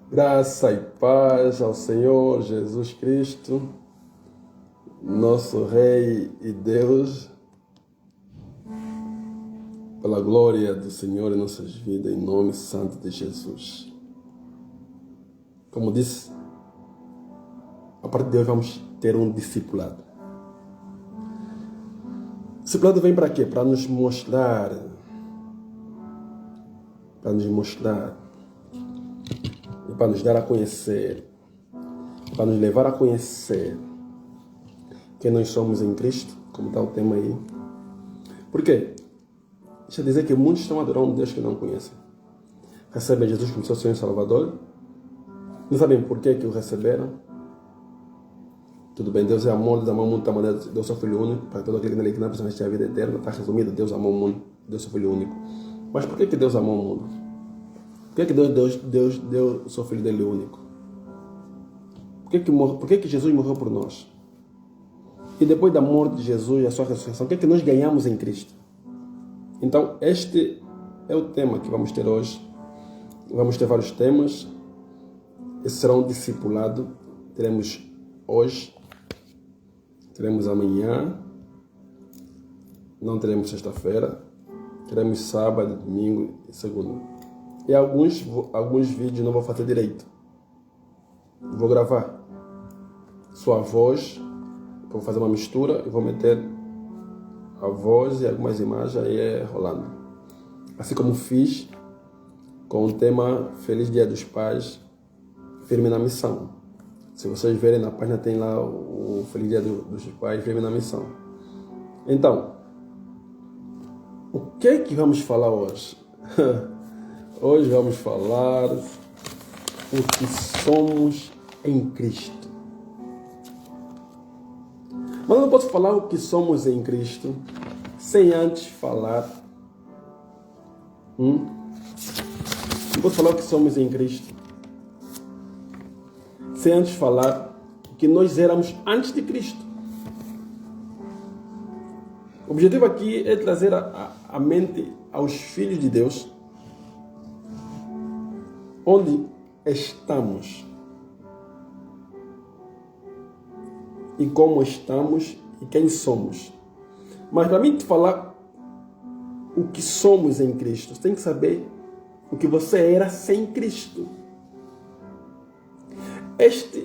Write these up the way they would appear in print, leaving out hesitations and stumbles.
Graça e paz ao Senhor Jesus Cristo, nosso Rei e Deus, pela glória do Senhor em nossas vidas, em nome santo de Jesus. Como disse, a partir de hoje vamos ter um discipulado. O discipulado vem para quê? Para nos mostrar, e para nos dar a conhecer, para nos levar a conhecer quem nós somos em Cristo, como está o tema aí. Por quê? Deixa eu dizer que muitos estão adorando um Deus que não conhecem. Recebem Jesus como seu Senhor e Salvador, não sabem por que o receberam. Tudo bem, Deus é amor, Deus amou o mundo de tal maneira, deu seu Filho único, para todo aquele que nele que não precisa ter a vida eterna. Está resumido, Deus amou o mundo, deu seu Filho único. Mas por que Deus amou o mundo? Por que Deus deu o seu Filho dele único? Por que Jesus morreu por nós? E depois da morte de Jesus e a sua ressurreição, o que nós ganhamos em Cristo? Então, este é o tema que vamos ter hoje. Vamos ter vários temas. Esse será um discipulado. Teremos hoje, teremos amanhã, não teremos sexta-feira, teremos sábado, domingo e segunda. E alguns vídeos não vou fazer direito. Vou gravar sua voz, vou fazer uma mistura e vou meter a voz e algumas imagens aí rolando. Assim como fiz com o tema Feliz Dia dos Pais, firme na missão. Se vocês verem na página tem lá o Feliz Dia dos Pais, firme na missão. Então, o que é que vamos falar hoje? Hoje vamos falar o que somos em Cristo. Mas eu não posso falar o que somos em Cristo sem antes falar. Não posso falar o que somos em Cristo sem antes falar o que nós éramos antes de Cristo. O objetivo aqui é trazer a mente aos filhos de Deus onde estamos e como estamos e quem somos. Mas para mim te falar o que somos em Cristo, você tem que saber o que você era sem Cristo. Esta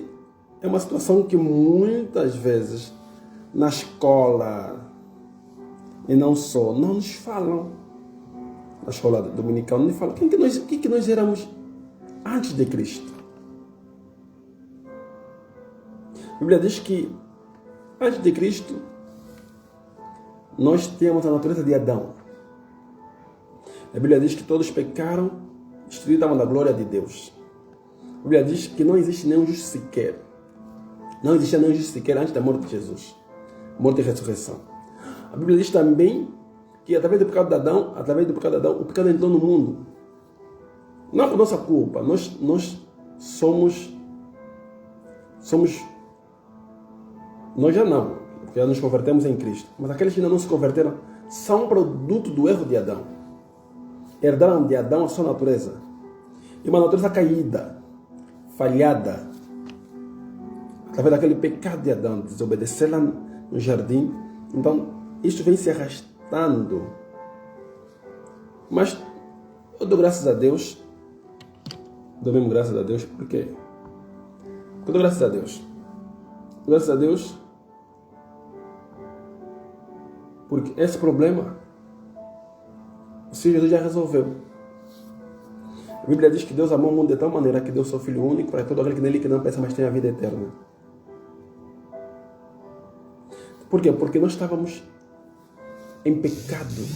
é uma situação que muitas vezes na escola e não só, não nos falam. Na escola dominical não nos falam o que nós éramos antes de Cristo. A Bíblia diz que antes de Cristo nós temos a natureza de Adão. A Bíblia diz que todos pecaram, destruíram da glória de Deus. A Bíblia diz que não existe nenhum justo sequer. Não existia nenhum justo sequer antes da morte de Jesus. Morte e ressurreição. A Bíblia diz também que através do pecado de Adão, o pecado entrou no mundo. Não por nossa culpa. Nós somos... Nós já não, porque já nos convertemos em Cristo. Mas aqueles que ainda não se converteram são produto do erro de Adão. Herdaram de Adão a sua natureza. E uma natureza caída, falhada, através daquele pecado de Adão, desobedecer lá no jardim. Então, isso vem se arrastando. Mas eu dou graças a Deus. Dou mesmo graças a Deus. Por quê? Eu dou graças a Deus. Graças a Deus. Porque esse problema o Senhor Jesus já resolveu. A Bíblia diz que Deus amou o mundo de tal maneira que deu seu Filho único para todo aquele que nele que não pensa, mas tem a vida eterna. Por quê? Porque nós estávamos em pecado.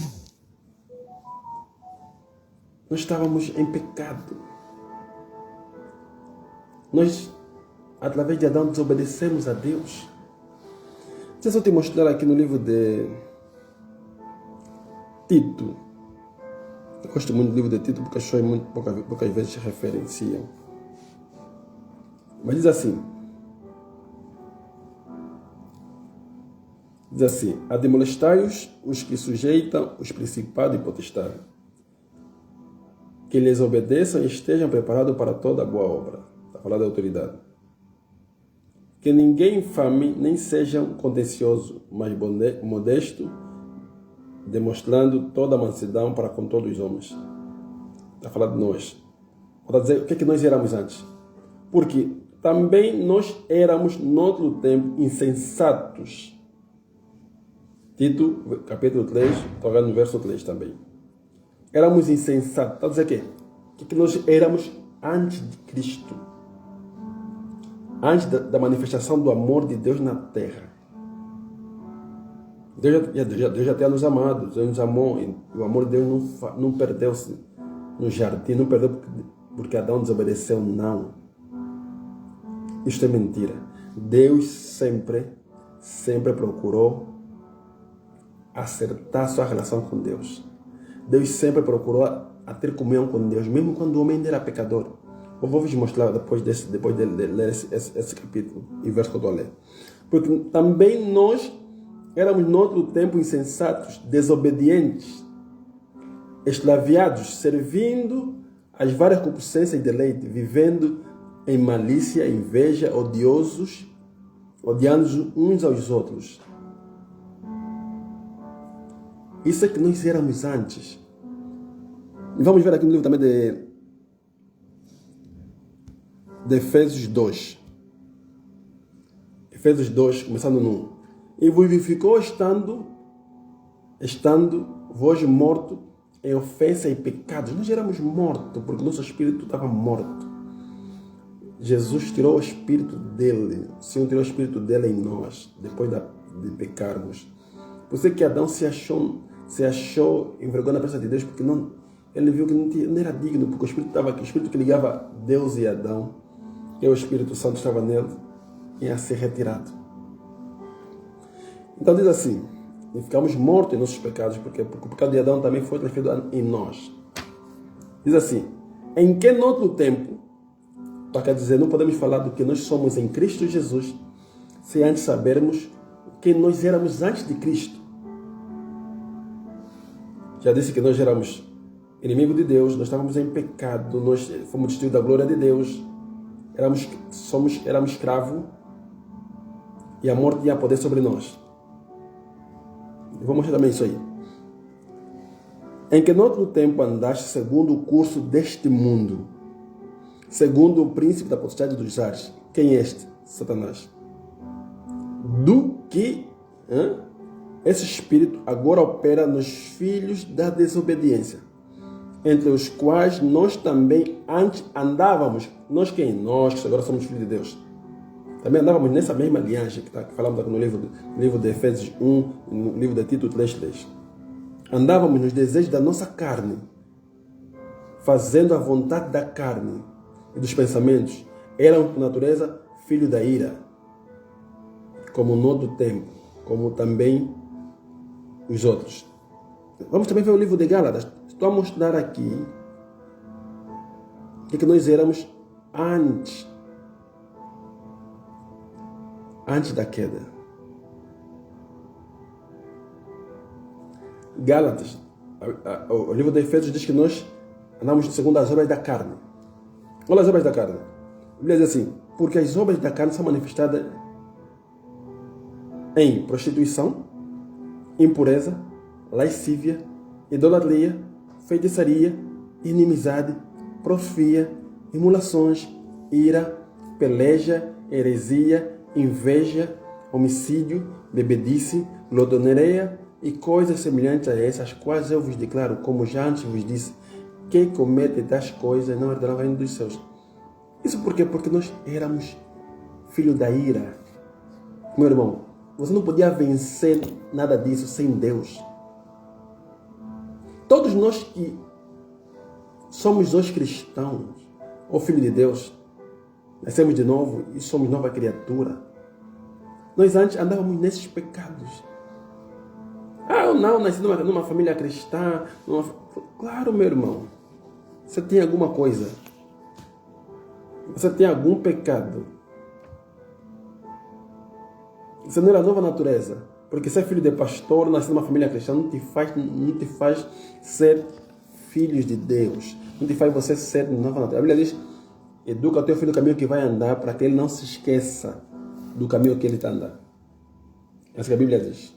Nós estávamos em pecado. Nós, através de Adão, desobedecemos a Deus. Deixa eu te mostrar aqui no livro de Tito. Eu gosto muito do livro de Tito porque as pessoas muito poucas vezes se referenciam. Mas diz assim: admoestai-os os que sujeitam os principados e potestades, que lhes obedeçam e estejam preparados para toda boa obra. Está falando da autoridade. Que ninguém infame, nem sejam contencioso, mas modesto, demonstrando toda a mansidão para com todos os homens. Está falando de nós. Está dizer o que é que nós éramos antes. Porque também nós éramos, no outro tempo, insensatos. Tito, capítulo 3, estou no verso 3 também. Éramos insensatos. Está a dizer o quê? O que nós éramos antes de Cristo. Antes da manifestação do amor de Deus na terra. Deus já tinha nos amado, Deus nos amou. E o amor de Deus não perdeu-se no jardim, não perdeu porque Adão desobedeceu, não. Isto é mentira. Deus sempre procurou acertar sua relação com Deus. Deus sempre procurou a ter comunhão com Deus, mesmo quando o homem ainda era pecador. Eu vou vos mostrar depois de ler esse capítulo e verso que eu estou a ler. Porque também nós éramos, no outro tempo, insensatos, desobedientes, extraviados, servindo às várias concupiscências e deleite, vivendo em malícia, inveja, odiosos, odiando uns aos outros. Isso é que nós éramos antes. E vamos ver aqui no livro também de Efésios 2. Efésios 2, começando no 1. E vivificou estando vós morto em ofensa e pecados. Nós éramos mortos, porque nosso espírito estava morto. Jesus tirou o espírito dele. O Senhor tirou o espírito dele em nós, depois de pecarmos. Por isso é que Adão se achou envergonhado na presença de Deus, porque ele viu que não era digno, porque o espírito que ligava Deus e Adão, que o Espírito Santo estava nele, ia ser retirado. Então diz assim, e ficamos mortos em nossos pecados, porque o pecado de Adão também foi transferido em nós. Diz assim, em que no outro tempo, quer dizer, não podemos falar do que nós somos em Cristo Jesus, sem antes sabermos o que nós éramos antes de Cristo. Já disse que nós éramos inimigos de Deus, nós estávamos em pecado, nós fomos destituídos da glória de Deus, éramos escravos e a morte tinha poder sobre nós. Eu vou mostrar também isso aí. Em que no outro tempo andaste segundo o curso deste mundo, segundo o príncipe da potestade dos ares. Quem é este? Satanás. Do que esse espírito agora opera nos filhos da desobediência, entre os quais nós também antes andávamos. Nós quem? Nós que agora somos filhos de Deus. Também andávamos nessa mesma linhagem que falamos aqui no livro de Efésios 1, no livro de Tito 3:3. Andávamos nos desejos da nossa carne, fazendo a vontade da carne e dos pensamentos. Eram, por natureza, filhos da ira, como no outro tempo, como também os outros. Vamos também ver o livro de Gálatas. Estou a mostrar aqui o que nós éramos antes da queda. Gálatas, o livro de Efésios diz que nós andamos segundo as obras da carne. Olha as obras da carne. A Bíblia diz assim, porque as obras da carne são manifestadas em prostituição, impureza, lascívia, idolatria, feitiçaria, inimizade, porfia, emulações, ira, peleja, heresia, inveja, homicídio, bebedice, glotoneria e coisas semelhantes a essas, quais eu vos declaro, como já antes vos disse, quem comete tais coisas não herdará o reino dos céus. Isso por quê? Porque nós éramos filhos da ira. Meu irmão, você não podia vencer nada disso sem Deus. Todos nós que somos hoje cristãos, ou filhos de Deus, nascemos de novo e somos nova criatura. Nós antes andávamos nesses pecados. Eu não nasci numa família cristã. Claro, meu irmão. Você tem alguma coisa. Você tem algum pecado. Você não era nova natureza. Porque ser filho de pastor, nascer numa família cristã, não te faz ser filhos de Deus. não te faz você ser nova natureza. A Bíblia diz, educa o teu filho no caminho que vai andar, para que ele não se esqueça do caminho que ele está andando. É isso que a Bíblia diz.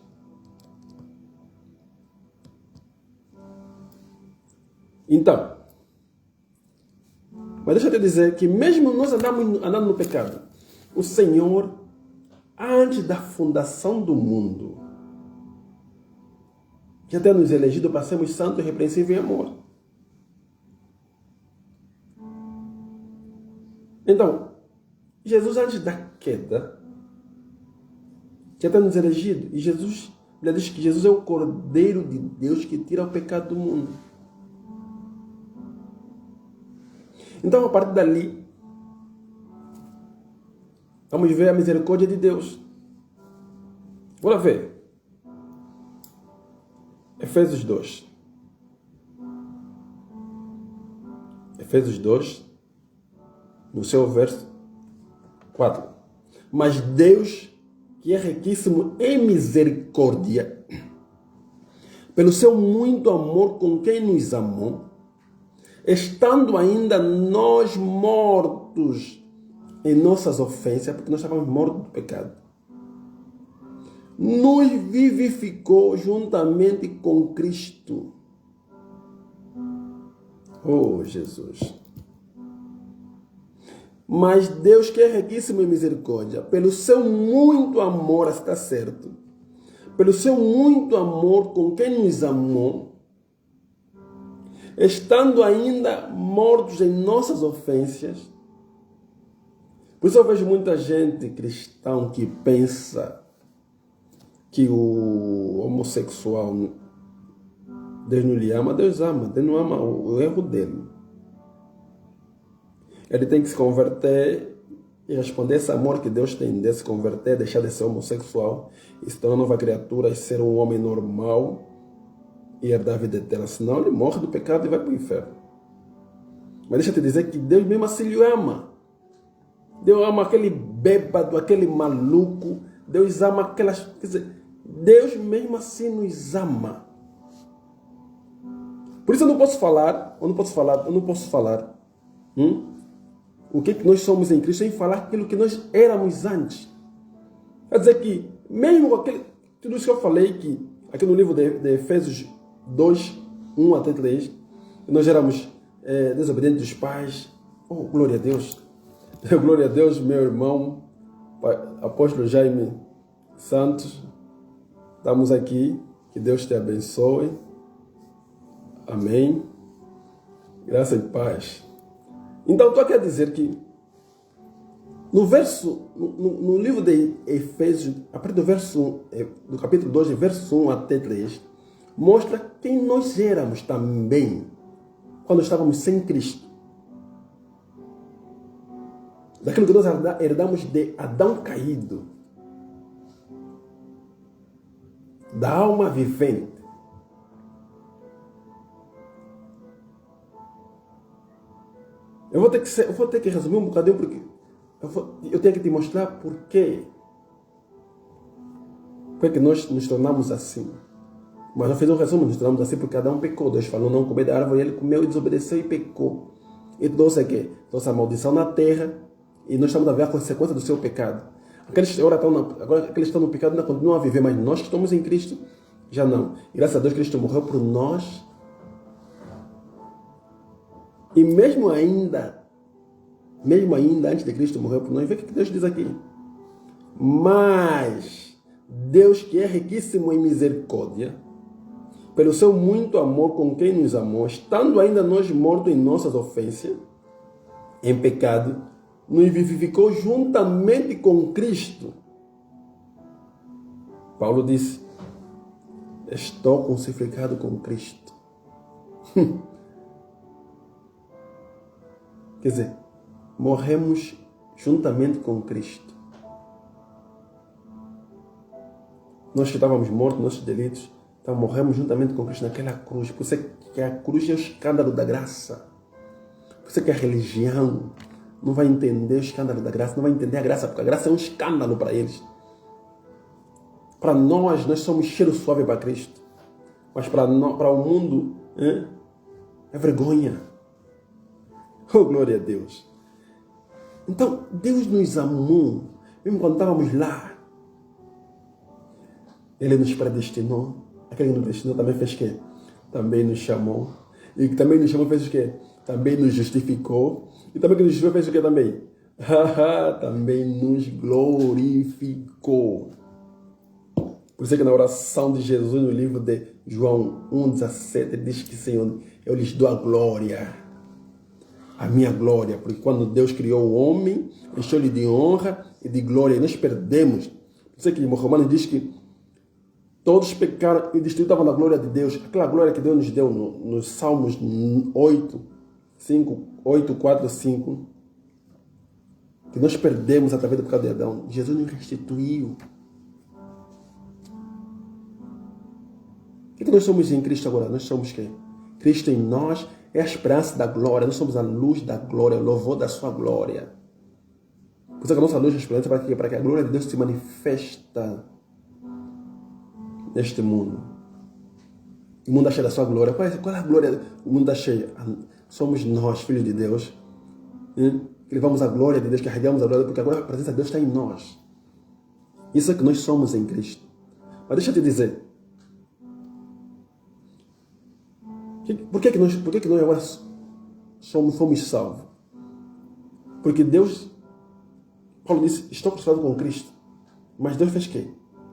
Então, mas deixa eu te dizer que mesmo nós andando no pecado, o Senhor, antes da fundação do mundo, já tem nos elegido para sermos santos, irrepreensíveis em amor. Então, Jesus, antes da queda, já tem nos elegido. E Jesus, ele diz que Jesus é o Cordeiro de Deus que tira o pecado do mundo. Então, a partir dali, vamos ver a misericórdia de Deus. Bora ver. Efésios 2. Efésios 2, no seu verso 4. Mas Deus, que é riquíssimo em misericórdia, pelo seu muito amor com quem nos amou, estando ainda nós mortos em nossas ofensas, porque nós estávamos mortos do pecado, nos vivificou juntamente com Cristo. Oh, Jesus! Mas Deus, que é riquíssimo em misericórdia, pelo seu muito amor, está certo, pelo seu muito amor com quem nos amou, estando ainda mortos em nossas ofensas. Por isso eu vejo muita gente cristã que pensa que o homossexual, Deus não lhe ama, Deus ama. Deus não ama o erro dele. Ele tem que se converter e responder esse amor que Deus tem de se converter, deixar de ser homossexual e se tornar nova criatura e ser um homem normal e herdar a vida eterna. Senão ele morre do pecado e vai para o inferno. Mas deixa eu te dizer que Deus mesmo assim lhe ama. Deus ama aquele bêbado, aquele maluco. Deus ama aquelas... Quer dizer, Deus mesmo assim nos ama. Por isso eu não posso falar o que nós somos em Cristo sem falar aquilo que nós éramos antes. Quer dizer que, mesmo com aquele... Tudo isso que eu falei, que aqui no livro de Efésios 2, 1 até 3, nós éramos desobedientes dos pais. Oh, glória a Deus! Glória a Deus, meu irmão, apóstolo Jaime Santos. Estamos aqui. Que Deus te abençoe. Amém. Graça e paz. Então, estou aqui a dizer que no livro de Efésios, a partir do capítulo 2, verso 1 até 3, mostra quem nós éramos também quando estávamos sem Cristo. Daquilo que nós herdamos de Adão caído, da alma vivente. Eu vou ter que resumir um bocadinho, porque eu tenho que te mostrar por que nós nos tornamos assim. Mas eu fiz um resumo, nos tornamos assim porque Adão pecou. Deus falou, não comer da árvore, ele comeu e desobedeceu e pecou. E trouxe aqui, trouxe a maldição na terra, e nós estamos a ver a consequência do seu pecado. Aqueles que estão no pecado ainda continuam a viver, mas nós que estamos em Cristo, já não. E graças a Deus, Cristo morreu por nós. E mesmo ainda, antes de Cristo morrer por nós, vê o que Deus diz aqui. Mas Deus, que é riquíssimo em misericórdia, pelo seu muito amor com quem nos amou, estando ainda nós mortos em nossas ofensas, em pecado, nos vivificou juntamente com Cristo. Paulo disse, estou crucificado com Cristo. Quer dizer, morremos juntamente com Cristo. Nós que estávamos mortos, nossos delitos, então morremos juntamente com Cristo naquela cruz. Por isso que a cruz é o escândalo da graça. Por isso que a religião não vai entender o escândalo da graça, não vai entender a graça, porque a graça é um escândalo para eles. Para nós somos cheiro suave para Cristo. Mas para o mundo é vergonha. Oh, glória a Deus. Então, Deus nos amou, mesmo quando estávamos lá. Ele nos predestinou. Aquele que nos predestinou também fez o quê? Também nos chamou. E que também nos chamou fez o quê? Também nos justificou. E também que nos justificou fez o quê também? Também nos glorificou. Por isso é que na oração de Jesus, no livro de João 1,17, diz que, Senhor, eu lhes dou a glória. A minha glória. Porque quando Deus criou o homem, encheu-lhe de honra e de glória. E nós perdemos. Por isso é que o Romanos diz que todos pecaram e distritavam da glória de Deus. Aquela glória que Deus nos deu nos Salmos 8, 4, 5. Que nós perdemos através do pecado de Adão. Jesus nos restituiu. O que nós somos em Cristo agora? Nós somos quem? Cristo em nós é a esperança da glória. Nós somos a luz da glória, o louvor da sua glória. Por isso que a nossa luz é a esperança para que a glória de Deus se manifesta neste mundo. O mundo está cheio da sua glória. Qual é a glória? O mundo está cheio. Somos nós, filhos de Deus, que levamos a glória de Deus, carregamos a glória, porque agora a presença de Deus está em nós. Isso é que nós somos em Cristo. Mas deixa eu te dizer, por que nós agora fomos salvos? Porque Deus, Paulo disse, estou crucificado com Cristo. Mas Deus fez o quê?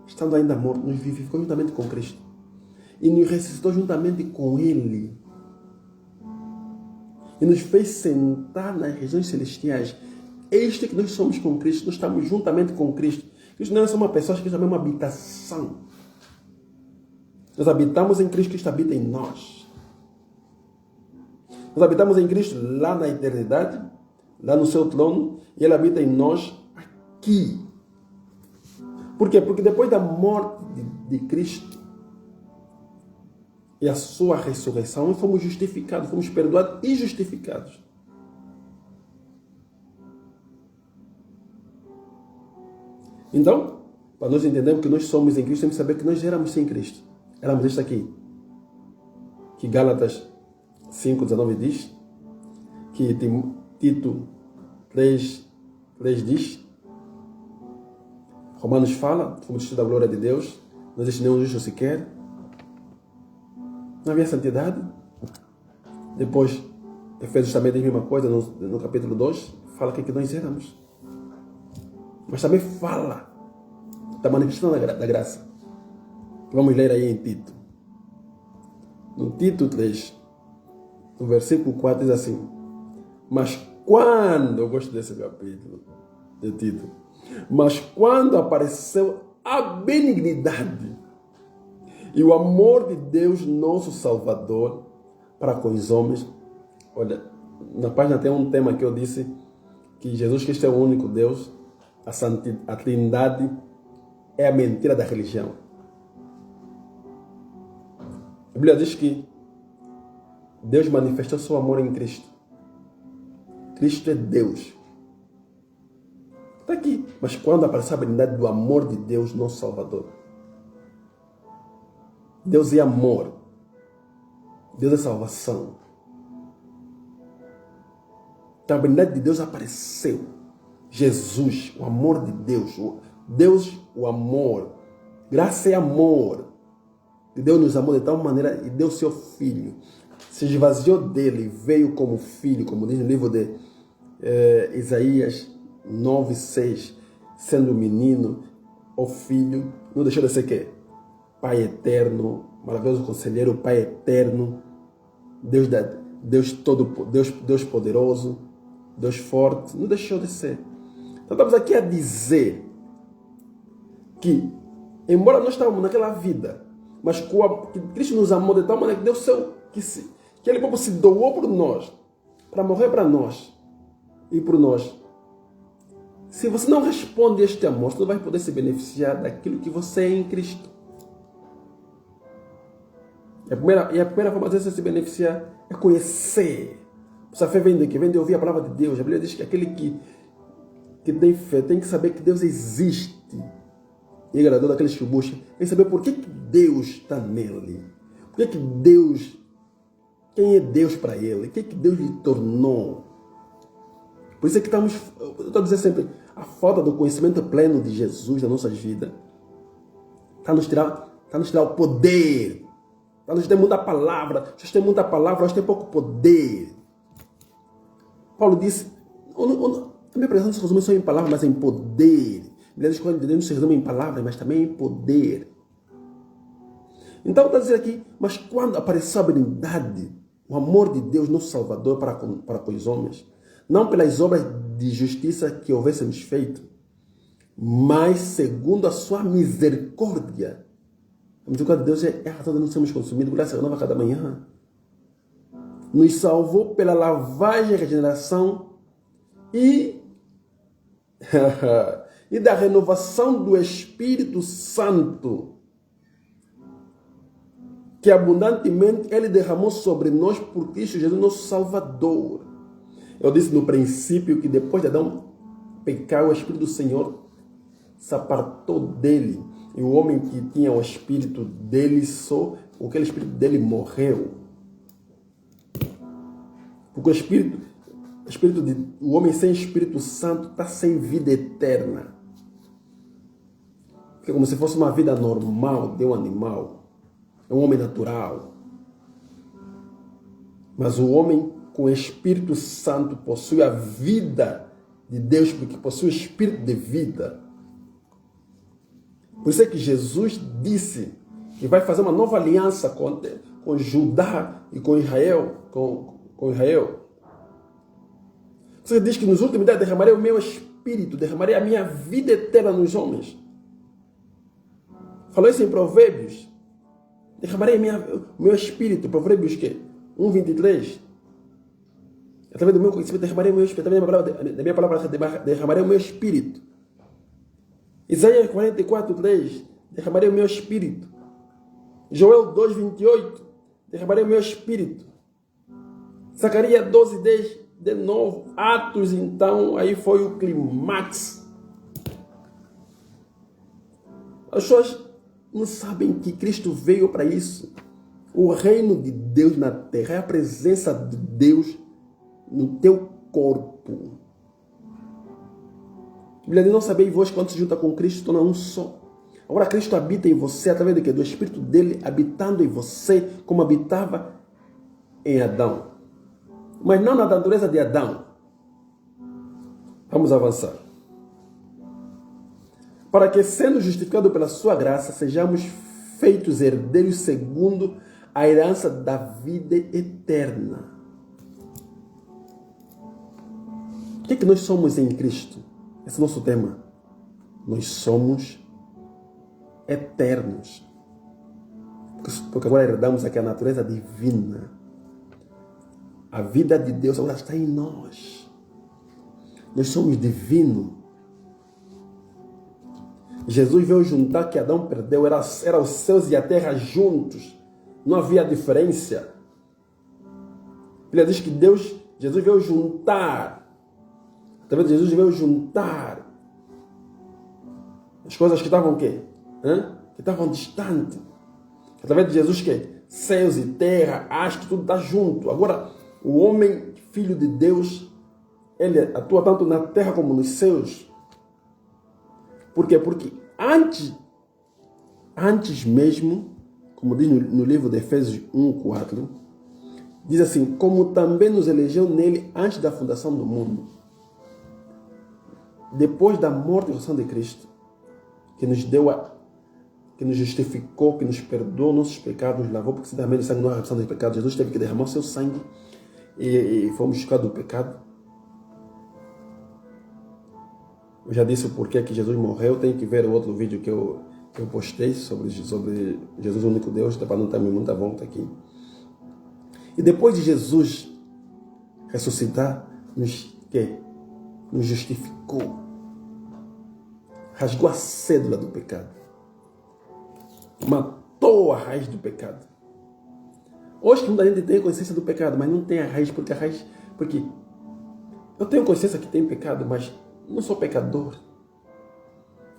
Estando ainda morto, nos vivificou juntamente com Cristo. E nos ressuscitou juntamente com Ele. E nos fez sentar nas regiões celestiais. Este que nós somos com Cristo, nós estamos juntamente com Cristo. Cristo não é só uma pessoa, Cristo é uma habitação. Nós habitamos em Cristo, Cristo habita em nós. Nós habitamos em Cristo lá na eternidade, lá no seu trono, e Ele habita em nós aqui. Por quê? Porque depois da morte de Cristo e a sua ressurreição, nós fomos justificados, fomos perdoados e justificados. Então, para nós entendermos que nós somos em Cristo, temos que saber que nós éramos sem Cristo. Éramos isto aqui. Que Gálatas 5,19 diz, que Tito 3 diz, Romanos fala, fomos destituídos da glória de Deus, não existe nenhum justo sequer, não havia santidade. Depois, Efésios também diz a mesma coisa, no capítulo 2, fala que nós éramos. Mas também fala da manifestação da graça. Vamos ler aí em Tito. No Tito 3, no versículo 4 diz assim, mas quando, eu gosto desse capítulo de Tito, mas quando apareceu a benignidade e o amor de Deus, nosso Salvador, para com os homens. Olha, na página tem um tema que eu disse que Jesus Cristo é o único Deus, a Trindade é a mentira da religião. A Bíblia diz que Deus manifestou seu amor em Cristo. Cristo é Deus. Está aqui. Mas quando apareceu a benignidade do amor de Deus, nosso Salvador. Deus é amor. Deus é salvação. Então a benignidade de Deus apareceu. Jesus, o amor de Deus. Deus, o amor. Graça é amor. E Deus nos amou de tal maneira e deu seu Filho. Se esvaziou dele, veio como filho, como diz no livro de Isaías 9:6, sendo menino, o filho, não deixou de ser quê? Pai eterno, maravilhoso conselheiro, Pai eterno, Deus poderoso, Deus forte, não deixou de ser. Então estamos aqui a dizer que, embora nós estávamos naquela vida, mas que Cristo nos amou de tal maneira que deu que Ele próprio se doou por nós, para morrer para nós e por nós. Se você não responde a este amor, você não vai poder se beneficiar daquilo que você é em Cristo. E a primeira forma de você se beneficiar é conhecer. A fé vem de quê? Vem de ouvir a palavra de Deus. A Bíblia diz que aquele que tem fé tem que saber que Deus existe. E é agradador daqueles que buscam. Tem que saber por que Deus está nele. Por que Deus... Quem é Deus para ele? O que Deus lhe tornou? Por isso é que eu estou a dizer sempre, a falta do conhecimento pleno de Jesus na nossa vida está nos tirar o poder. Nós temos muita palavra, nós temos muita palavra, nós temos pouco poder. Paulo disse, a minha presença não se resume só em palavras, mas em poder. Milhares de coisas não se resume em palavras, mas também em poder. Então está a dizer aqui, mas quando apareceu a bondade, o amor de Deus, nosso Salvador, para com os homens, não pelas obras de justiça que houvéssemos feito, mas segundo a sua misericórdia. A misericórdia de Deus é a razão de não sermos consumidos, graça nova a cada manhã. Nos salvou pela lavagem e regeneração e da renovação do Espírito Santo, que abundantemente Ele derramou sobre nós por Cristo Jesus, nosso Salvador. Eu disse no princípio que depois de Adão pecar, o Espírito do Senhor se apartou dele. E o homem que tinha o Espírito dele, aquele Espírito dele morreu. Porque o homem sem Espírito Santo está sem vida eterna. É como se fosse uma vida normal de um animal. É um homem natural. Mas o homem com o Espírito Santo possui a vida de Deus, porque possui o Espírito de vida. Por isso é que Jesus disse que vai fazer uma nova aliança com Judá e com Israel. Com Israel. Você diz que nos últimos dias derramarei o meu Espírito, derramarei a minha vida eterna nos homens. Falou isso em Provérbios. Derramarei o meu Espírito. Provérbios que? 1:23. Através do meu conhecimento derramarei o meu Espírito. Através da minha palavra derramarei o meu Espírito. Isaías 44:3. Derramarei o meu Espírito. Joel 2:28. Derramarei o meu Espírito. Zacarias 12:10. De novo, Atos, então, aí foi o clímax. As pessoas não sabem que Cristo veio para isso. O reino de Deus na terra é a presença de Deus no teu corpo. A Bíblia diz, não sabeis vós quando se junta com Cristo, torna um só. Agora Cristo habita em você através de quê? Do Espírito dele habitando em você, como habitava em Adão. Mas não na natureza de Adão. Vamos avançar. Para que, sendo justificados pela sua graça, sejamos feitos herdeiros segundo a herança da vida eterna. O que é que nós somos em Cristo? Esse é o nosso tema. Nós somos eternos. Porque agora herdamos aqui a natureza divina. A vida de Deus agora está em nós. Nós somos divinos. Jesus veio juntar que Adão perdeu. Era os céus e a terra juntos. Não havia diferença. Ele diz que Jesus veio juntar. Talvez Jesus veio juntar as coisas que estavam o quê? Que estavam distantes. Através de Jesus que céus e terra, astros, tudo está junto. Agora, o homem, filho de Deus, ele atua tanto na terra como nos céus. Por quê? Porque antes mesmo, como diz no livro de Efésios 1:4, diz assim, como também nos elegeu nele antes da fundação do mundo. Depois da morte e ressurreição de Cristo, que nos justificou, que nos perdoou nossos pecados, nos lavou, porque se derramou o sangue não há remissão dos pecados. Jesus teve que derramar o seu sangue e fomos justificados do pecado. Eu já disse o porquê que Jesus morreu. Tem que ver o outro vídeo que eu postei sobre Jesus, o único Deus, para não ter muita volta aqui. E depois de Jesus ressuscitar, nos justificou. Rasgou a cédula do pecado. Matou a raiz do pecado. Hoje que muita gente tem consciência do pecado, mas não tem a raiz, porque eu tenho consciência que tem pecado, mas não sou pecador.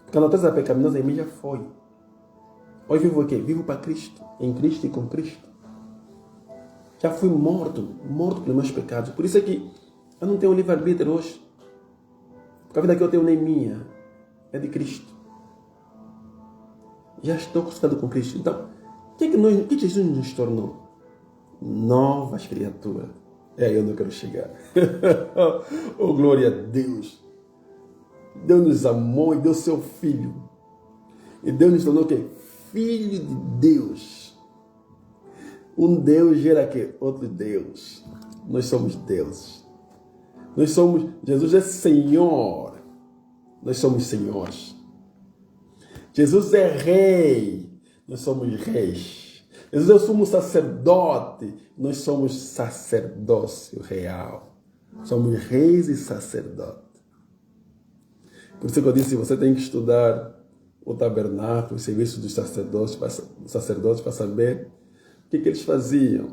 Porque a natureza pecaminosa em mim já foi. Hoje vivo o quê? Vivo para Cristo, em Cristo e com Cristo. Já fui morto pelos meus pecados. Por isso é que eu não tenho livre-arbítrio hoje. Porque a vida que eu tenho nem minha, é de Cristo. Já estou crucificado com Cristo. Então, o que Jesus nos tornou? Novas criaturas. É aí onde eu quero chegar. Oh, glória a Deus. Deus nos amou e deu seu Filho. E Deus nos tornou o quê? Filho de Deus. Um Deus gera quê? Outro Deus. Nós somos deuses. Jesus é Senhor. Nós somos senhores. Jesus é rei. Nós somos reis. Jesus é o sumo sacerdote. Nós somos sacerdócio real. Somos reis e sacerdotes. Por isso que eu disse, você tem que estudar o tabernáculo, o serviço dos sacerdotes para saber o que eles faziam.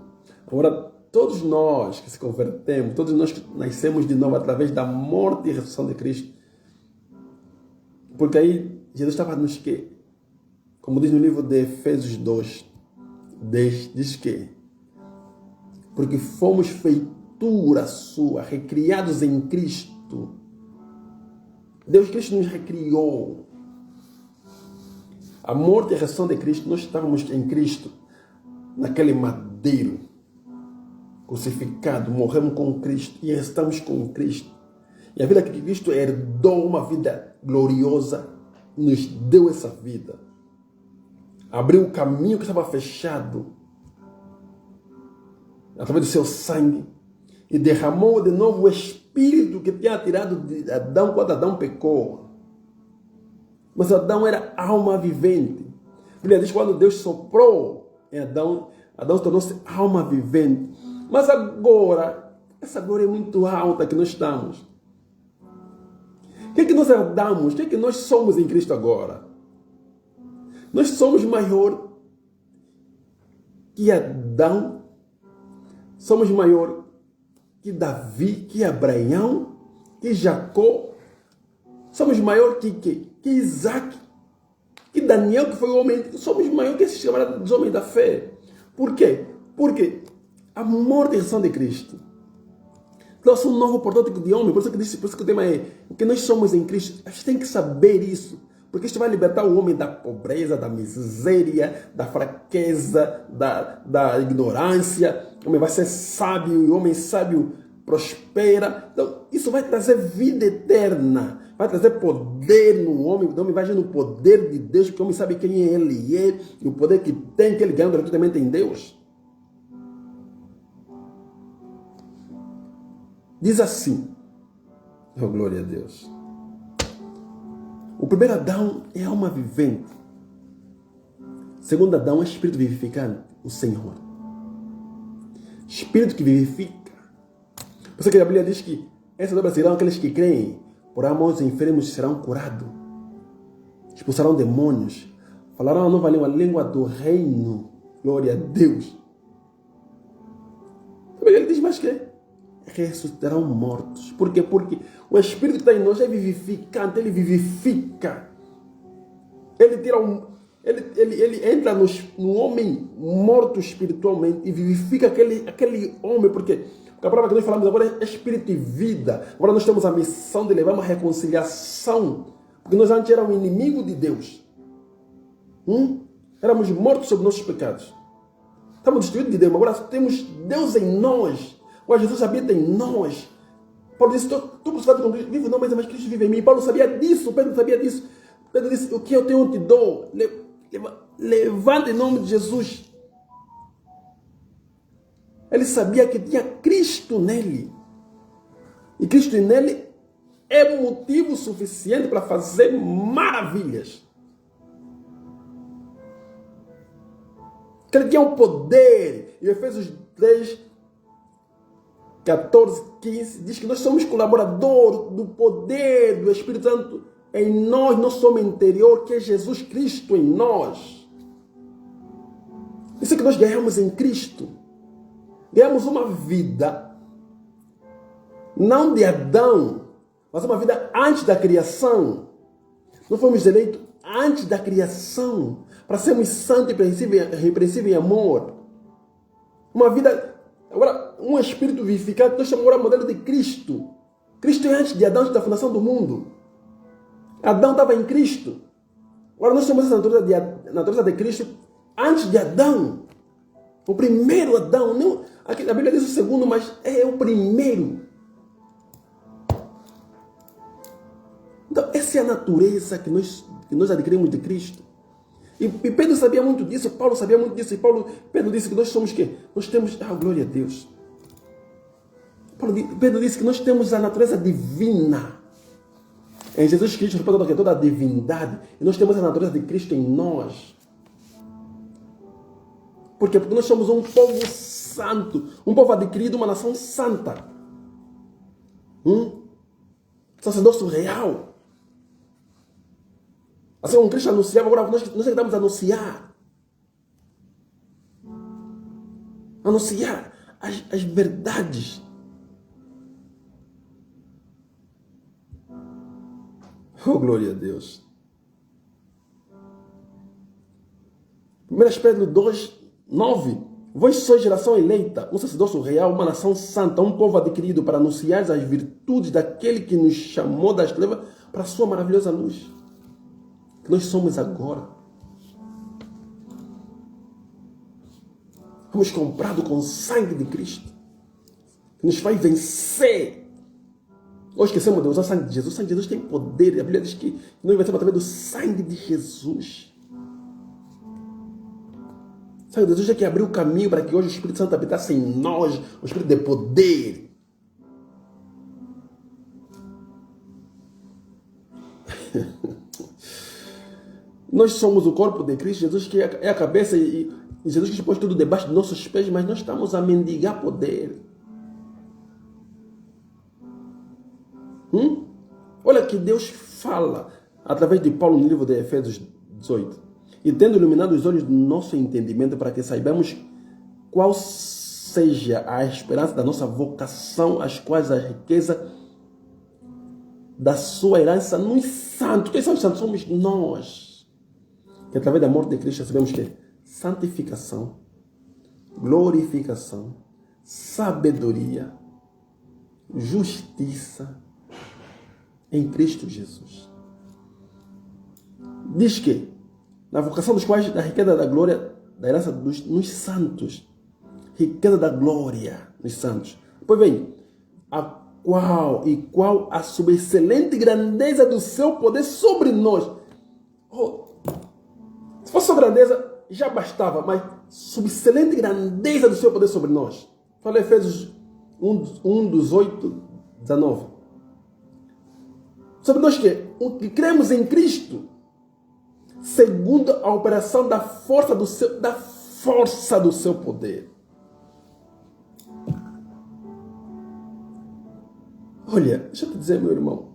Agora, todos nós que se convertemos, todos nós que nascemos de novo através da morte e ressurreição de Cristo, porque aí Jesus estava nos que, como diz no livro de Efésios 2, diz que, porque fomos feitura sua, recriados em Cristo. Deus Cristo nos recriou. A morte e a ressurreição de Cristo, nós estávamos em Cristo, naquele madeiro, crucificado, morremos com Cristo e estamos com Cristo. E a vida que Cristo herdou, uma vida gloriosa, nos deu essa vida. Abriu o caminho que estava fechado, através do seu sangue, e derramou de novo o Espírito que tinha tirado de Adão quando Adão pecou. Mas Adão era alma vivente. A Bíblia diz que quando Deus soprou em Adão, Adão tornou-se alma vivente. Mas agora, essa glória é muito alta que nós estamos. O que é que nós herdamos? O que é que nós somos em Cristo agora? Nós somos maior que Adão. Somos maior que Davi, que Abraão, que Jacó. Somos maior que Isaac, que Daniel, que foi o homem. Somos maior que esses camaradas dos homens da fé. Por quê? Porque a morte e a ressurreição de Cristo trouxe um novo protótipo de homem. Por isso que o tema é o que nós somos em Cristo. A gente tem que saber isso. Porque isto vai libertar o homem da pobreza, da miséria, da fraqueza, da ignorância. O homem vai ser sábio e o homem sábio prospera. Então, isso vai trazer vida eterna. Vai trazer poder no homem. O homem vai agir no poder de Deus, porque o homem sabe quem ele é e o poder que tem, que ele ganha gratuitamente em Deus. Diz assim, oh, glória a Deus. O primeiro Adão é alma vivente. O segundo Adão é espírito vivificante, o Senhor. Espírito que vivifica. Por isso que a Bíblia diz que essas obras serão aqueles que creem. Por amor os enfermos serão curados. Expulsarão demônios. Falarão a nova língua, a língua do reino. Glória a Deus. Ele diz mais que ressuscitarão mortos. Por quê? Porque o Espírito que está em nós é vivificante, ele vivifica. Ele tira ele entra no homem morto espiritualmente e vivifica aquele homem, porque a palavra que nós falamos agora é espírito e vida. Agora nós temos a missão de levar uma reconciliação, porque nós antes éramos inimigos de Deus. Éramos mortos sobre nossos pecados. Estamos destruídos de Deus, mas agora temos Deus em nós. Agora Jesus habita em nós. Paulo disse, estou crucificado com Cristo, vivo não, mas Cristo vive em mim. Paulo sabia disso, Pedro sabia disso. Pedro disse, o que eu tenho te dou, levanta em nome de Jesus. Ele sabia que tinha Cristo nele. E Cristo nele é motivo suficiente para fazer maravilhas. Que ele tinha um poder. E Efésios 3, 14, 15 diz que nós somos colaboradores do poder do Espírito Santo em nós, nosso homem interior, que é Jesus Cristo em nós. Isso é que nós ganhamos em Cristo. Ganhamos uma vida, não de Adão, mas uma vida antes da criação. Nós fomos eleitos antes da criação, para sermos santos, irrepreensíveis em amor. Uma vida, agora, um espírito vivificado, nós chamamos agora modelo de Cristo. Cristo é antes de Adão, antes da fundação do mundo. Adão estava em Cristo. Agora nós temos essa natureza de Cristo antes de Adão. O primeiro Adão. Não, a Bíblia diz o segundo, mas é o primeiro. Então, essa é a natureza que nós adquirimos de Cristo. E Pedro sabia muito disso, Paulo sabia muito disso. E Pedro disse que nós somos o quê? Nós temos, glória a Deus. Pedro disse que nós temos a natureza divina. Em Jesus Cristo, respeita toda a divindade. E nós temos a natureza de Cristo em nós. Por quê? Porque nós somos um povo santo. Um povo adquirido, uma nação santa. Sacerdócio real. Assim como Cristo anunciava, agora nós tentamos anunciar. Anunciar as verdades. Oh, glória a Deus. 1 Pedro 2, 9. Vós sois geração eleita, um sacerdócio real, uma nação santa, um povo adquirido para anunciar as virtudes daquele que nos chamou das trevas para a sua maravilhosa luz. Que nós somos agora. Fomos comprados com o sangue de Cristo. Que nos faz vencer. Ou esquecemos de usar o sangue de Jesus. O sangue de Jesus tem poder. A Bíblia diz que nós vencemos através do sangue de Jesus. O sangue de Jesus é que abriu o caminho para que hoje o Espírito Santo habitasse em nós. O Espírito de poder. Nós somos o corpo de Cristo, Jesus que é a cabeça e Jesus que pôs tudo debaixo de nossos pés, mas nós estamos a mendigar poder. Olha que Deus fala através de Paulo no livro de Efésios 18. E tendo iluminado os olhos do nosso entendimento para que saibamos qual seja a esperança da nossa vocação, as quais a riqueza da sua herança nos santos. Quem são os santos? Somos nós. Que através da morte de Cristo recebemos que? Santificação, glorificação, sabedoria, justiça em Cristo Jesus. Diz que na vocação dos quais da riqueza da glória, da herança nos santos, riqueza da glória nos santos. Depois vem qual a subexcelente grandeza do seu poder sobre nós. Se fosse sua grandeza, já bastava, mas subexcelente grandeza do seu poder sobre nós. Fala Efésios 1, 18, 19. Sobre nós que cremos em Cristo, segundo a operação da força do seu poder. Olha, deixa eu te dizer, meu irmão.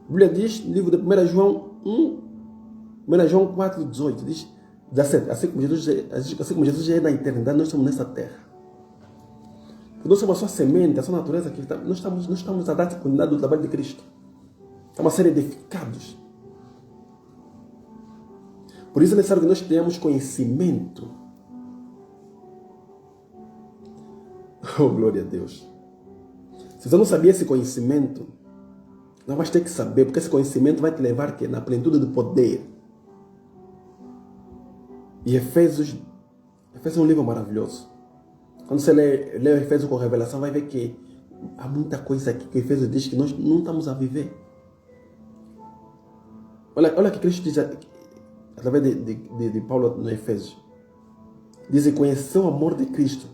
A Bíblia diz, no livro de 1 João 4, 18, diz 17, assim como Jesus já é na eternidade, nós estamos nessa terra. Nós somos a sua semente, a sua natureza, que nós estamos a dar continuidade do trabalho de Cristo. Estamos a ser edificados. Por isso é necessário que nós tenhamos conhecimento. Oh, glória a Deus. Se você não sabia esse conhecimento, não vais ter que saber, porque esse conhecimento vai te levar na plenitude do poder. E Efésios é um livro maravilhoso. Quando você lê Efésios com revelação, vai ver que há muita coisa aqui que Efésios diz que nós não estamos a viver. Olha que Cristo diz através de Paulo no Efésios. Diz: conheceu o amor de Cristo,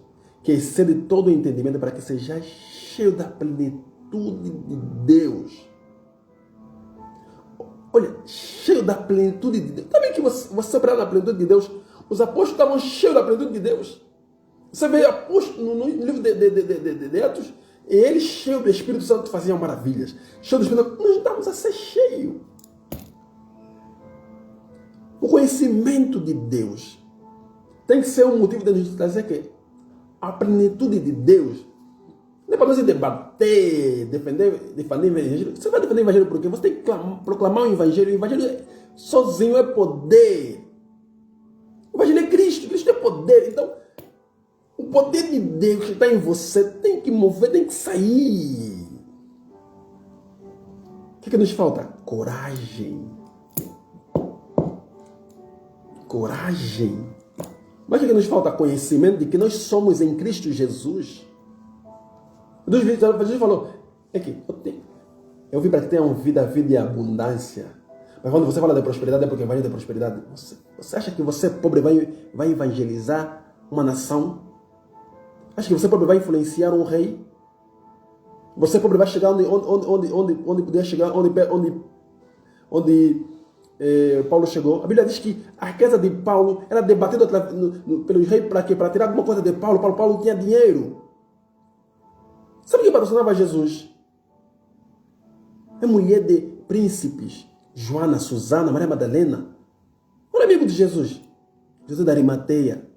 que excede todo o entendimento, para que seja cheio da plenitude de Deus. Olha, cheio da plenitude de Deus. Também que você para na plenitude de Deus, os apóstolos estavam cheios da plenitude de Deus. Você vê apóstolos no livro de Atos, e eles cheios do Espírito Santo faziam maravilhas. Cheios do Espírito Santo, nós estamos a ser cheios. O conhecimento de Deus tem que ser um motivo de nos trazer que a plenitude de Deus não é para nós debater, defender o Evangelho. Você vai defender o Evangelho por quê? Você tem que proclamar o Evangelho. O Evangelho sozinho é poder. O Evangelho é Cristo. Cristo é poder. Então, o poder de Deus que está em você tem que mover, tem que sair. O que nos falta? Coragem. Coragem. Mas o que nos falta? Conhecimento de que nós somos em Cristo Jesus. Jesus falou, eu vim para que tenham vida e abundância. Mas quando você fala de prosperidade, é porque vai de prosperidade. Você acha que você pobre vai evangelizar uma nação? Acha que você pobre vai influenciar um rei? Você pobre vai chegar onde podia chegar, onde Paulo chegou. A Bíblia diz que a riqueza de Paulo era debatida pelos reis para quê? Para tirar alguma coisa de Paulo. Paulo tinha dinheiro. Sabe quem patrocinava Jesus? É mulher de príncipes. Joana, Susana, Maria Madalena. Olha amigo de Jesus. Jesus da Arimateia.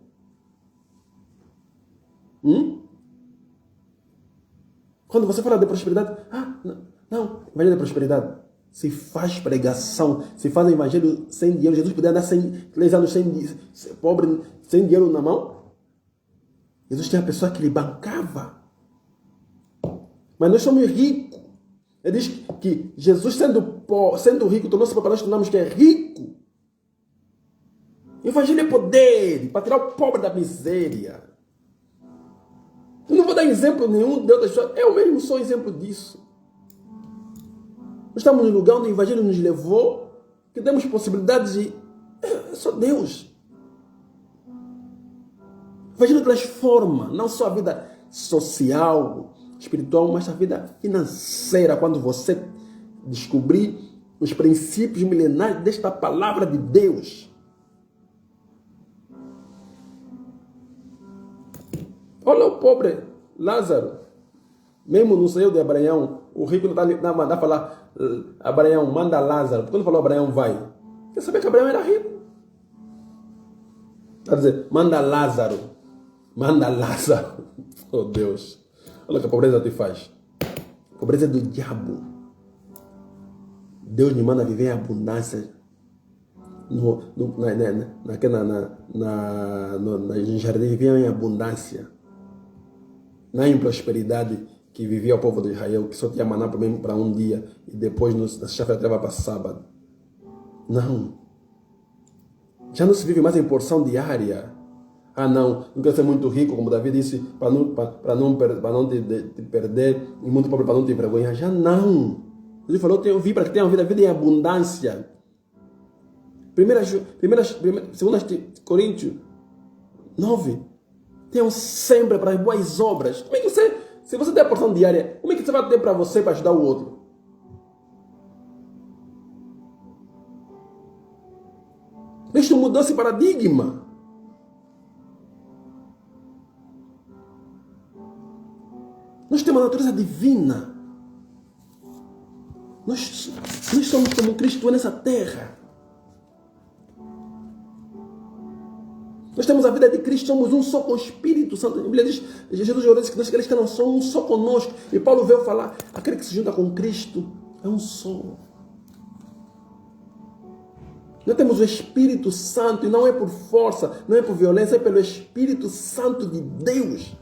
Quando você fala de prosperidade, não, evangelho de prosperidade. Se faz pregação, se faz evangelho sem dinheiro. Jesus podia andar 3 anos pobre, sem dinheiro na mão. Jesus tinha uma pessoa que lhe bancava. Mas nós somos ricos. Ele diz que Jesus, sendo rico, tornou-se para nós tornarmos que é rico. Evangelho é poder para tirar o pobre da miséria. Eu não vou dar exemplo nenhum de outras pessoas. Eu mesmo sou exemplo disso. Nós estamos no lugar onde o Evangelho nos levou, que temos possibilidades de... É só Deus. O Evangelho transforma não só a vida social, espiritual, mas a vida financeira, quando você descobrir os princípios milenares desta palavra de Deus. Olha o pobre Lázaro, mesmo no seio de Abraão, o rico não está a falar, Abraão, manda Lázaro. Quando falou Abraão, vai. Quer saber que Abraão era rico? Está dizer, manda Lázaro. Manda Lázaro. Oh Deus. Olha o que a pobreza te faz. A pobreza é do diabo. Deus me manda viver em abundância. No jardim viviam em abundância. Não em prosperidade que vivia o povo de Israel, que só tinha maná para um dia e depois na sexta-feira leva para sábado. Não. Já não se vive mais em porção diária. Não quero ser muito rico, como Davi disse, para não te perder, e muito pobre para não te envergonhar. Já não. Ele falou, eu vim para que tenha uma vida em abundância. 2 Coríntios 9. Tenham sempre para as boas obras. Como é que se você tem a porção diária, como é que você vai ter para você para ajudar o outro? Isto mudou esse paradigma. Nós temos a natureza divina. Nós somos como Cristo nessa terra. Nós temos a vida de Cristo, somos um só com o Espírito Santo. A Bíblia diz, Jesus orou que nós, aqueles que não são um só conosco. E Paulo veio falar, aquele que se junta com Cristo é um só. Nós temos o Espírito Santo e não é por força, não é por violência, é pelo Espírito Santo de Deus.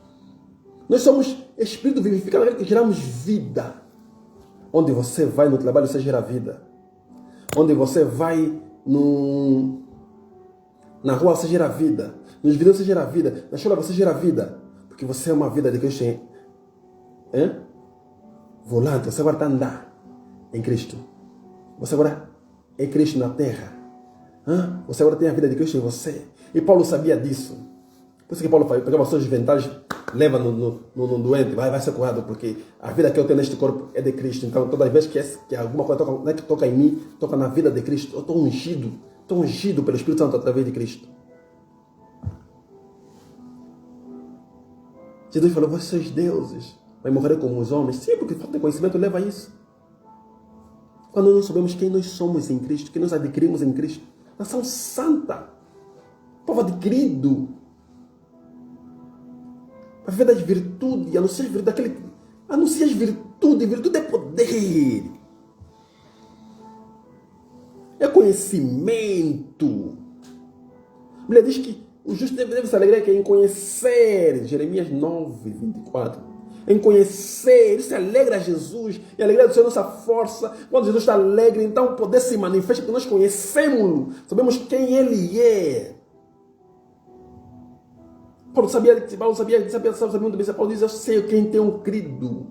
Nós somos Espírito vivificado, que geramos vida. Onde você vai no trabalho, você gera vida. Onde você vai na rua, você gera vida. Nos vídeos, você gera vida. Na escola, você gera vida. Porque você é uma vida de Cristo. Volante, você agora está a andar em Cristo. Você agora é Cristo na terra. Você agora tem a vida de Cristo em você. E Paulo sabia disso. Por isso que Paulo pegava suas vantagens, leva no doente, vai ser curado, porque a vida que eu tenho neste corpo é de Cristo. Então, todas as vezes que alguma coisa toca em mim, toca na vida de Cristo, eu estou ungido pelo Espírito Santo através de Cristo. Jesus falou, vós sois deuses, vai morrer como os homens. Sim, porque falta de conhecimento leva a isso. Quando não sabemos quem nós somos em Cristo, quem nós adquirimos em Cristo, nação santa, povo adquirido, para viver das virtudes, anuncia as virtudes, virtude é poder, é conhecimento. A Bíblia diz que o justo deve se alegrar em conhecer, Jeremias 9, 24, em conhecer. Ele se alegra a Jesus. E a alegria do Senhor é nossa força. Quando Jesus está alegre, então o poder se manifesta, porque nós conhecemos-lo. Sabemos quem Ele é. Paulo sabia muito bem. Paulo diz, eu sei quem tenho crido.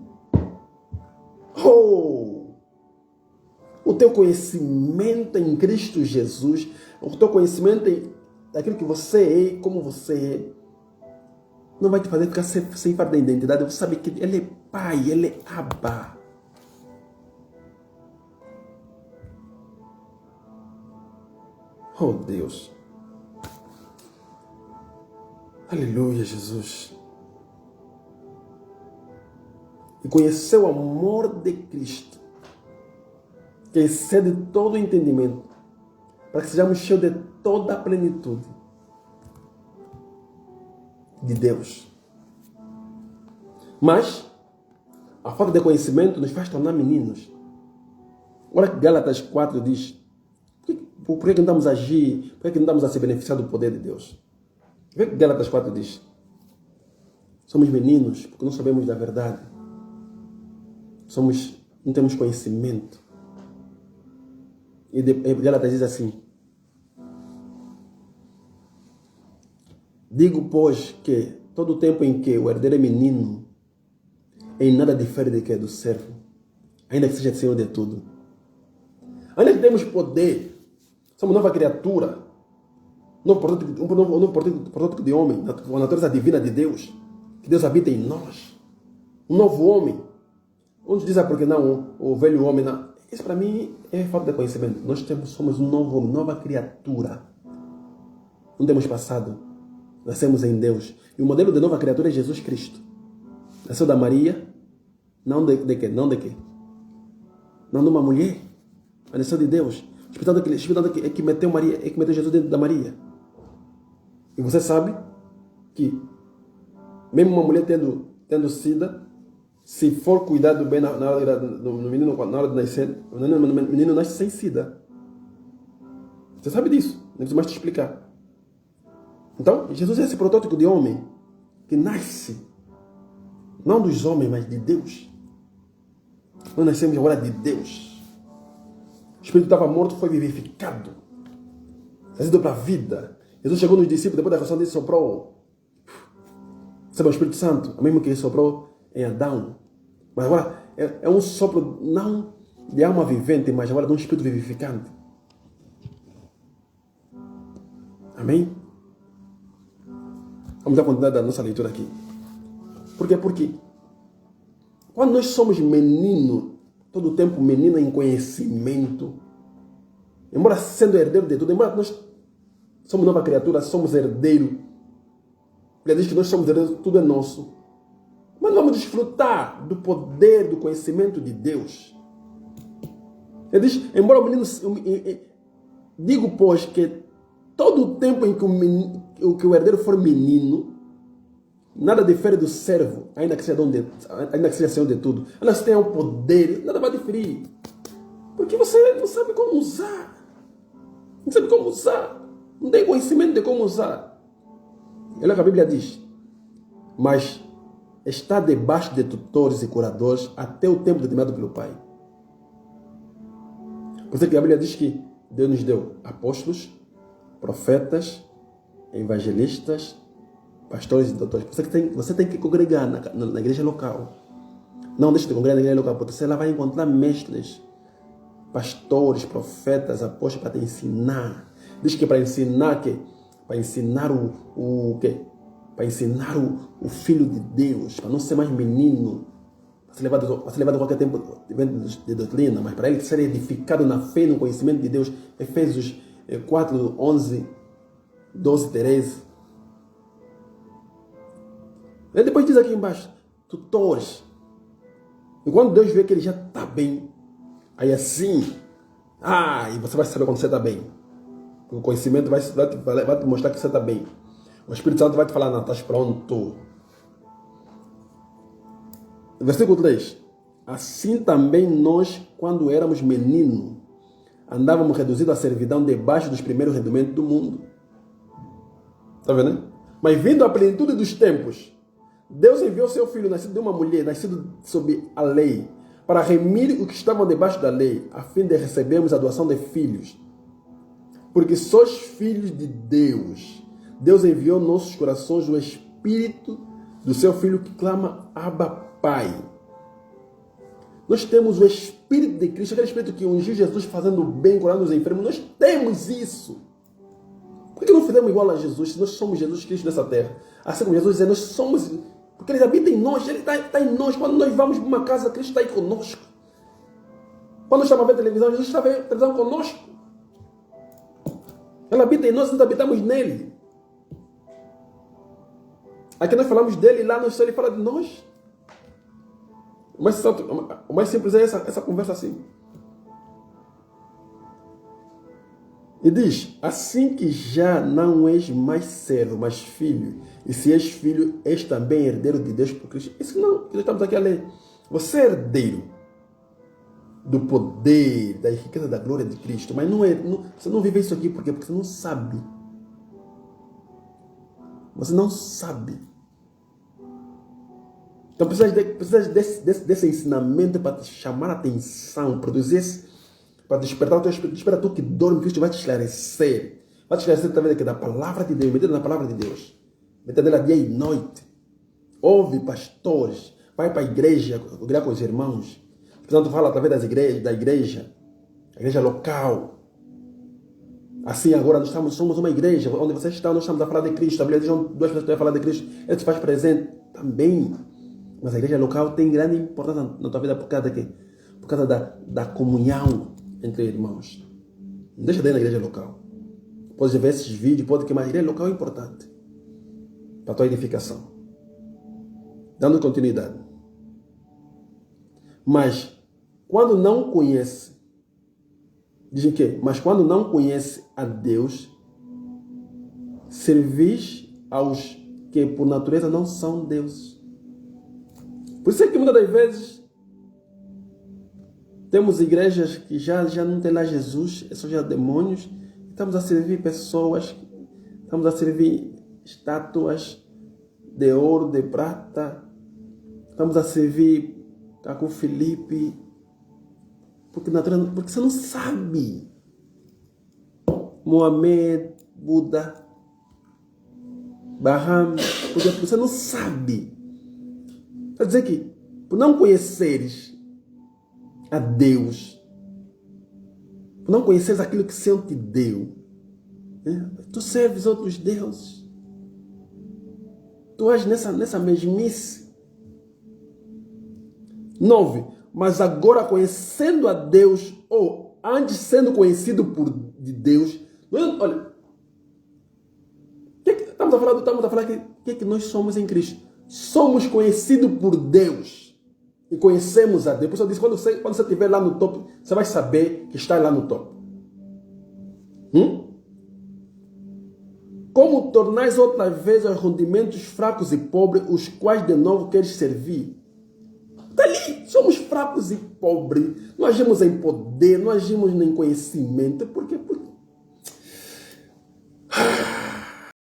O teu conhecimento em Cristo Jesus, o teu conhecimento daquilo que você é e como você é, não vai te fazer ficar sem falta de identidade. Você sabe que Ele é Pai, Ele é Abba. Oh Deus. Aleluia, Jesus. E conhecer o amor de Cristo, que excede todo o entendimento, para que sejamos cheios de toda a plenitude de Deus. Mas a falta de conhecimento nos faz tornar meninos. Olha que Gálatas 4 diz: por que não estamos a agir? Por que não estamos a se beneficiar do poder de Deus? Vê que Gálatas 4 diz: somos meninos porque não sabemos da verdade. Não temos conhecimento. E Gálatas diz assim: digo, pois, que todo o tempo em que o herdeiro é menino, em nada difere de que é do servo, ainda que seja senhor de tudo. Ainda que temos poder, somos nova criatura, um novo protótipo de homem, a natureza divina de Deus, que Deus habita em nós. Um novo homem. Uns dizem, porque não, o velho homem, não. Isso para mim é falta de conhecimento. Nós somos um novo homem, nova criatura. Não temos passado. Nascemos em Deus. E o modelo de nova criatura é Jesus Cristo. Nasceu da Maria, não de quê? Não de uma mulher. Mas nasceu de Deus. O Espírito é que meteu Maria, é que meteu Jesus dentro da Maria. E você sabe que mesmo uma mulher tendo sida, se for cuidado bem na hora do menino, na hora de nascer, o menino nasce sem sida. Você sabe disso. Não preciso mais te explicar. Então, Jesus é esse protótipo de homem que nasce, não dos homens, mas de Deus. Nós nascemos agora de Deus. O Espírito estava morto, foi vivificado. Trazido para a vida. Jesus chegou nos discípulos, depois da ressurreição dele, soprou. Sabe o Espírito Santo? O mesmo que ele soprou em Adão. Mas agora é um sopro não de alma vivente, mas agora de um Espírito vivificante. Amém? Vamos dar continuidade da nossa leitura aqui. Por quê? Porque quando nós somos menino, todo o tempo menino em conhecimento, embora sendo herdeiro de tudo, embora nós somos nova criatura, somos herdeiro, ele diz que nós somos herdeiros, tudo é nosso. Mas vamos desfrutar do poder, do conhecimento de Deus. Ele diz, embora o menino... Digo, pois, que todo o tempo em que o herdeiro for menino, nada difere do servo, ainda que seja senhor de tudo. Ainda que tenha o poder, nada vai diferir. Porque você não sabe como usar. Não sabe como usar. Não tem conhecimento de como usar. Olha o que a Bíblia diz. Mas está debaixo de tutores e curadores até o tempo determinado pelo Pai. Por isso que a Bíblia diz que Deus nos deu apóstolos, profetas, evangelistas, pastores e doutores. Você tem que congregar na igreja local. Não deixe de congregar na igreja local, porque você lá vai encontrar mestres, pastores, profetas, apóstolos para te ensinar. Diz que para ensinar para ensinar o quê? Para ensinar o Filho de Deus, para não ser mais menino, para ser levado a qualquer tempo de doutrina, mas para ele ser edificado na fé e no conhecimento de Deus. Efésios 4, 11, 12, 13. E depois diz aqui embaixo, tutores. E quando Deus vê que ele já está bem, aí assim, e você vai saber quando você está bem. O conhecimento vai te mostrar que você está bem. O Espírito Santo vai te falar, não, estás pronto. Versículo 3. Assim também nós, quando éramos meninos, andávamos reduzidos à servidão debaixo dos primeiros rendimentos do mundo. Está vendo? Mas vindo à plenitude dos tempos, Deus enviou seu filho, nascido de uma mulher, nascido sob a lei, para remir os que estavam debaixo da lei, a fim de recebermos a adoção de filhos. Porque sois filhos de Deus. Deus enviou em nossos corações o Espírito do seu Filho que clama, Abba, Pai. Nós temos o Espírito de Cristo, aquele Espírito que ungiu Jesus fazendo o bem, curando os enfermos. Nós temos isso. Por que não fizemos igual a Jesus, se nós somos Jesus Cristo nessa terra? Assim como Jesus dizia, nós somos... Porque Ele habita em nós, Ele está em nós. Quando nós vamos para uma casa, Cristo está aí conosco. Quando nós estamos a ver televisão, Jesus está a ver televisão conosco. Ele habita em nós, nós habitamos nele. Aqui nós falamos dele, lá no céu ele fala de nós. O mais simples é essa conversa assim. E diz, assim que já não és mais servo, mas filho, e se és filho, és também herdeiro de Deus por Cristo. Isso não, nós estamos aqui a ler. Você é herdeiro do poder, da riqueza, da glória de Cristo, mas você não vive isso aqui porque você não sabe. Você não sabe. Então precisa desse ensinamento para te chamar a atenção, para despertar o teu espírito. Espera tu que dorme, Cristo vai te esclarecer. Vai te esclarecer através da palavra de Deus, metendo na palavra de Deus. Metendo ela dia e noite. Ouve pastores, vai para a igreja, orar com os irmãos. Portanto, fala através da igreja, a igreja local. Assim, agora nós somos uma igreja, onde vocês estão, nós estamos a falar de Cristo. A Bíblia diz onde duas pessoas estão a falar de Cristo, Ele se faz presente também. Mas a igreja local tem grande importância na tua vida por causa de quê? Por causa da comunhão entre irmãos. Não deixa de ir na igreja local. Pode ver esses vídeos, pode queimar. A igreja local é importante para a tua edificação. Dando continuidade. Mas, quando não conhece, dizem que, mas quando não conhece a Deus, servis aos que por natureza não são deuses. Por isso é que muitas das vezes temos igrejas que já não tem lá Jesus, são já demônios. Estamos a servir pessoas, estamos a servir estátuas de ouro, de prata. Estamos a servir com Felipe. Porque você não sabe. Mohamed, Buda, Baham, porque você não sabe. Quer dizer que, por não conheceres a Deus, por não conheceres aquilo que o Senhor te deu, tu serves outros deuses. Tu és nessa mesmice. 9. Mas agora conhecendo a Deus, ou antes sendo conhecido de Deus, olha, estamos a falar que nós somos em Cristo. Somos conhecidos por Deus e conhecemos a Deus. Por isso eu disse, quando você estiver lá no topo, você vai saber que está lá no topo. Como tornais outra vez os rudimentos fracos e pobres, os quais de novo queres servir? Está ali, somos fracos e pobres, não agimos em poder, não agimos em conhecimento, porque